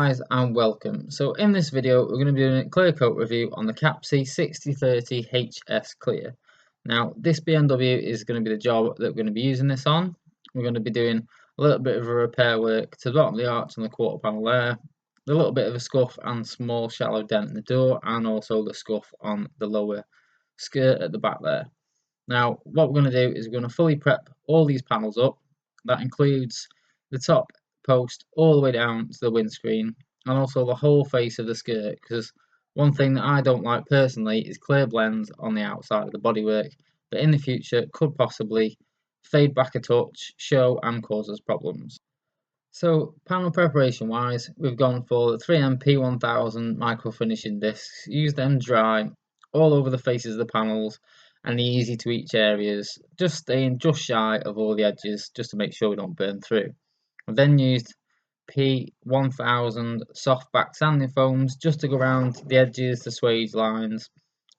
guys and welcome. So in this video we're going to be doing a clear coat review on the Kapci 6030 HS Clear. Now this BMW is going to be the job that we're going to be using this on. We're going to be doing a little bit of a repair work to the bottom of the arch on the quarter panel there, a little bit of a scuff and small shallow dent in the door, and also the scuff on the lower skirt at the back there. Now what we're going to do is we're going to fully prep all these panels up. That includes the top post all the way down to the windscreen and also the whole face of the skirt, because one thing that I don't like personally is clear blends on the outside of the bodywork that in the future could possibly fade back a touch, show and cause us problems. So panel preparation wise, we've gone for the 3M P1000 micro finishing discs. Use them dry all over the faces of the panels and the easy to reach areas, just staying just shy of all the edges just to make sure we don't burn through. I've then used P1000 soft back sanding foams just to go around the edges, the swage lines,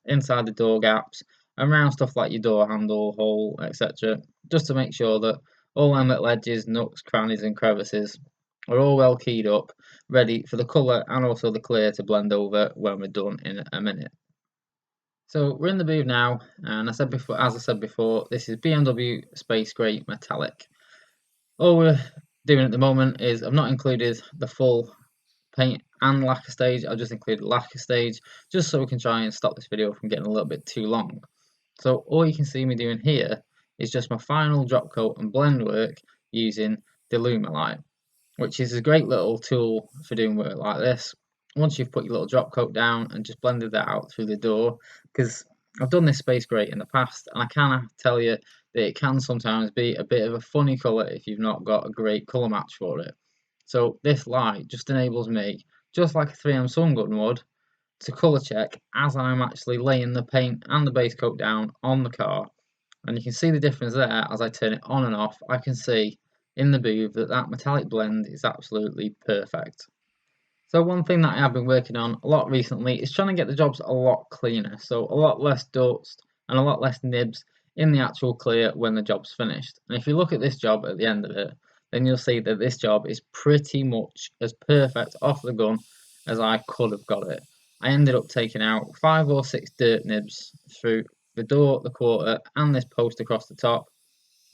inside the door gaps, and around stuff like your door handle, hole, etc. Just to make sure that all them little edges, nooks, crannies and crevices are all well keyed up, ready for the colour and also the clear to blend over when we're done in a minute. So we're in the booth now, and as I said before, this is BMW Space Grey Metallic. All we're doing at the moment is I've not included the full paint and lacquer stage. I've just included the lacquer stage just so we can try and stop this video from getting a little bit too long. So all you can see me doing here is just my final drop coat and blend work using the Lumilight, which is a great little tool for doing work like this. Once you've put your little drop coat down and just blended that out through the door, because I've done this space grey in the past and I can tell you that it can sometimes be a bit of a funny colour if you've not got a great colour match for it. So this light just enables me, just like a 3M Sun Gun would, to colour check as I'm actually laying the paint and the base coat down on the car. And you can see the difference there as I turn it on and off. I can see in the booth that metallic blend is absolutely perfect. So one thing that I have been working on a lot recently is trying to get the jobs a lot cleaner, so a lot less dust and a lot less nibs in the actual clear when the job's finished. And if you look at this job at the end of it, then you'll see that this job is pretty much as perfect off the gun as I could have got it. I ended up taking out 5 or 6 dirt nibs through the door, the quarter and this post across the top.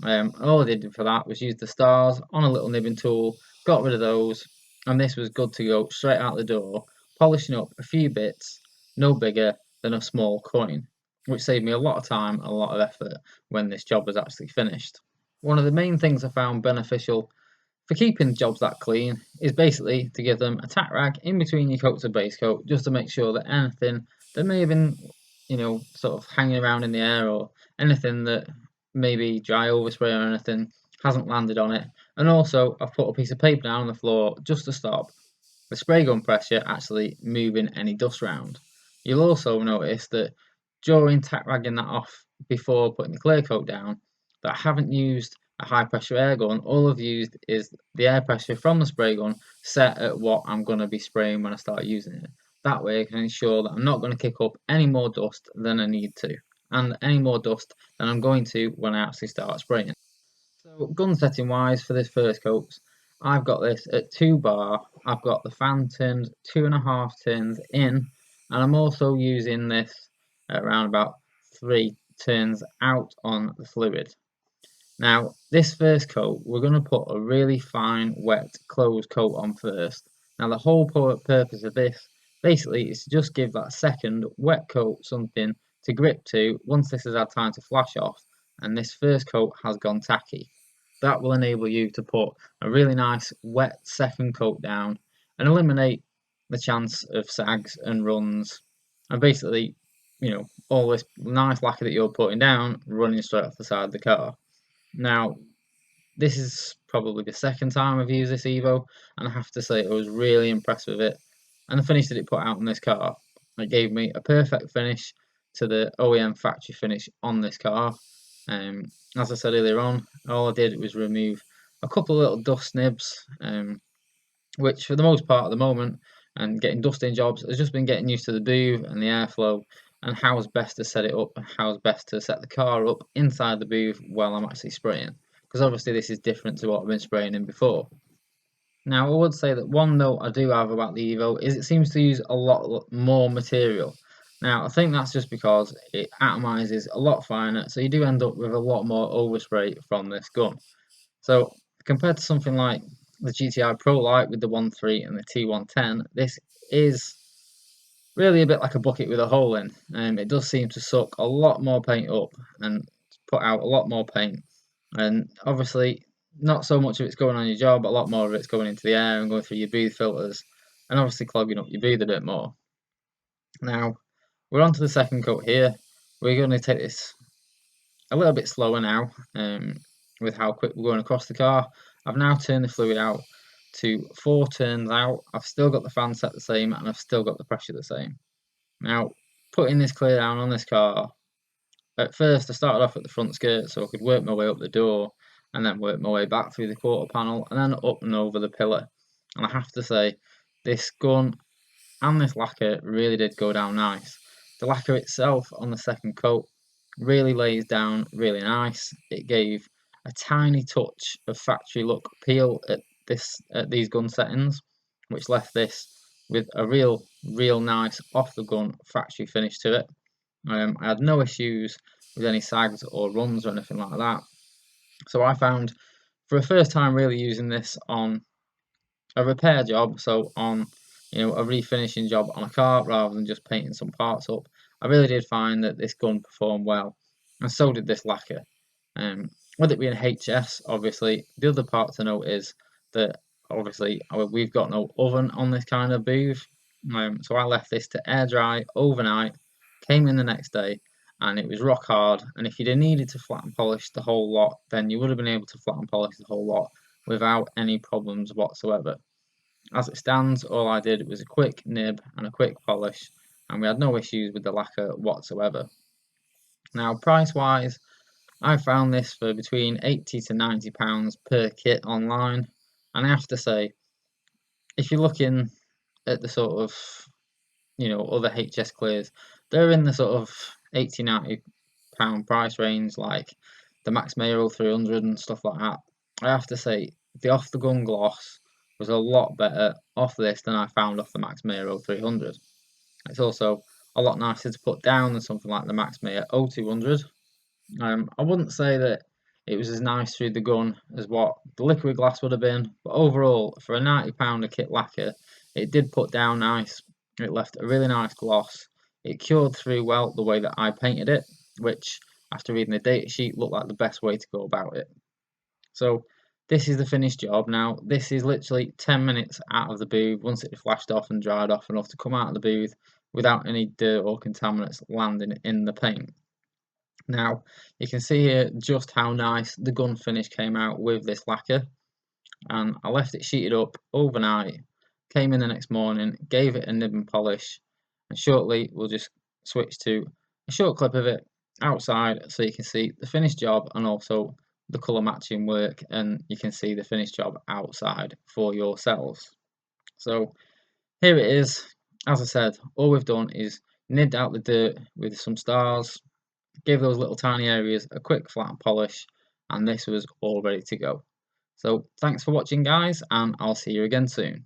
All I did for that was use the stars on a little nibbing tool, got rid of those, and this was good to go straight out the door, polishing up a few bits, no bigger than a small coin, which saved me a lot of time and a lot of effort when this job was actually finished. One of the main things I found beneficial for keeping jobs that clean is basically to give them a tack rag in between your coats of base coat, just to make sure that anything that may have been, sort of hanging around in the air or anything that maybe dry overspray or anything hasn't landed on it. And also I've put a piece of paper down on the floor just to stop the spray gun pressure actually moving any dust around. You'll also notice that during tack ragging that off before putting the clear coat down, that I haven't used a high pressure air gun. All I've used is the air pressure from the spray gun set at what I'm going to be spraying when I start using it. That way I can ensure that I'm not going to kick up any more dust than I need to, and any more dust than I'm going to when I actually start spraying. So gun setting wise for this first coat, I've got this at 2 bar. I've got the fan turned 2.5 turns in, and I'm also using this at around about 3 turns out on the fluid. Now this first coat, we're going to put a really fine wet closed coat on first. Now the whole purpose of this basically is to just give that second wet coat something to grip to once this has had time to flash off and this first coat has gone tacky. That will enable you to put a really nice wet second coat down and eliminate the chance of sags and runs and basically, all this nice lacquer that you're putting down running straight off the side of the car. Now this is probably the second time I've used this Evo, and I have to say I was really impressed with it and the finish that it put out on this car. It gave me a perfect finish to the OEM factory finish on this car. As I said earlier on, all I did was remove a couple of little dust nibs, which for the most part at the moment, and getting dust in jobs has just been getting used to the booth and the airflow and how's best to set it up and how's best to set the car up inside the booth while I'm actually spraying, because obviously this is different to what I've been spraying in before. Now, I would say that one note I do have about the Evo is it seems to use a lot more material. Now, I think that's just because it atomizes a lot finer, so you do end up with a lot more overspray from this gun. So, compared to something like the GTI Pro Light with the 1.3 and the T110, this is really a bit like a bucket with a hole in. It does seem to suck a lot more paint up and put out a lot more paint. And obviously, not so much of it's going on your job, but a lot more of it's going into the air and going through your booth filters, and obviously clogging up your booth a bit more. Now, we're on to the second coat here. We're going to take this a little bit slower now, with how quick we're going across the car. I've now turned the fluid out to 4 turns out. I've still got the fan set the same, and I've still got the pressure the same. Now, putting this clear down on this car, at first I started off at the front skirt so I could work my way up the door and then work my way back through the quarter panel and then up and over the pillar. And I have to say, this gun and this lacquer really did go down nice. The lacquer itself on the second coat really lays down really nice. It gave a tiny touch of factory look peel at these gun settings, which left this with a real nice off the gun factory finish to it. I had no issues with any sags or runs or anything like that. So I found for a first time really using this on a repair job, so on a refinishing job on a car rather than just painting some parts up, I really did find that this gun performed well, and so did this lacquer. With it being HS, obviously, the other part to note is that obviously we've got no oven on this kind of booth, so I left this to air dry overnight, came in the next day, and it was rock hard. And if you'd have needed to flat and polish the whole lot, then you would have been able to flat and polish the whole lot without any problems whatsoever. As it stands, all I did was a quick nib and a quick polish, and we had no issues with the lacquer whatsoever. Now, price wise, I found this for between £80 to £90 per kit online, and I have to say, if you're looking at the sort of other HS clears, they're in the sort of £80 to £90 price range, like the Max Mayro 300 and stuff like that. I have to say, the off the gun gloss was a lot better off this than I found off the Max Mayro 300. It's also a lot nicer to put down than something like the Max Mayer 0200. I wouldn't say that it was as nice through the gun as what the liquid glass would have been, but overall, for a £90 a kit lacquer, it did put down nice. It left a really nice gloss. It cured through well the way that I painted it, which, after reading the data sheet, looked like the best way to go about it. So, this is the finished job. Now, this is literally 10 minutes out of the booth once it flashed off and dried off enough to come out of the booth without any dirt or contaminants landing in the paint. Now, you can see here just how nice the gun finish came out with this lacquer, and I left it sheeted up overnight, came in the next morning, gave it a nib and polish, and shortly we'll just switch to a short clip of it outside so you can see the finished job and also the colour matching work, and you can see the finished job outside for yourselves. So here it is. As I said, all we've done is nibbed out the dirt with some stars, gave those little tiny areas a quick flat polish, and this was all ready to go. So thanks for watching, guys, and I'll see you again soon.